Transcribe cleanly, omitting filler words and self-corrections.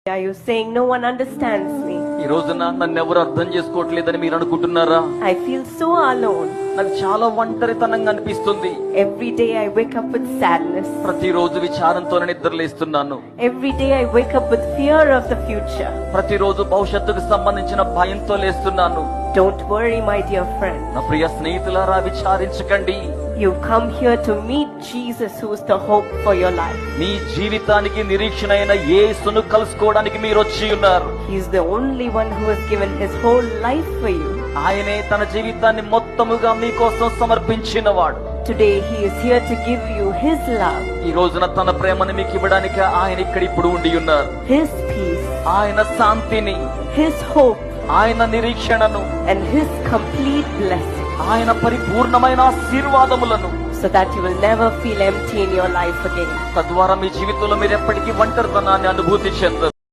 Are you saying no one understands me? ఈ రోజున నన్ను ఎవరు అర్థం చేసుకోవట్లేదని మీరు అనుకుంటున్నారా? I feel so alone. నాకు చాలా ఒంటరితనంగా అనిపిస్తుంది. Every day I wake up with sadness. ప్రతిరోజు విచారంతో నిద్రలేస్తున్నాను. Every day I wake up with fear of the future. ప్రతిరోజు భవిష్యత్తుకు సంబంధించిన భయంతో లేస్తున్నాను. Don't worry, my dear friend. నా ప్రియ స్నేహితులారా, విచారించకండి. You come here to meet Jesus, who is the hope for your life. మీ జీవితానికి నిరీక్షణ అయిన యేసును కలుసుకోవడానికి మీరు వచ్చి ఉన్నారు. He is the only one who has given his whole life for you. ఆయనే తన జీవితాన్ని మొత్తముగా మీకోసం సమర్పించినవాడు. Today he is here to give you his love. ఈ రోజున తన ప్రేమను మీకు ఇవ్వడానికి ఆయన ఇక్కడ ఇప్పుడు ఉండి ఉన్నారు. His peace, ఆయన శాంతిని, his hope, ఆయన నిరీక్షణను, and his complete blessing. ఆయన పరిపూర్ణమైన ఆశీర్వాదములను, So that you will never feel empty in your life again. తద్వారా మీ జీవితంలో మీరు ఎప్పటికీ ఒంటరితనాన్ని అనుభూతి చెందరు.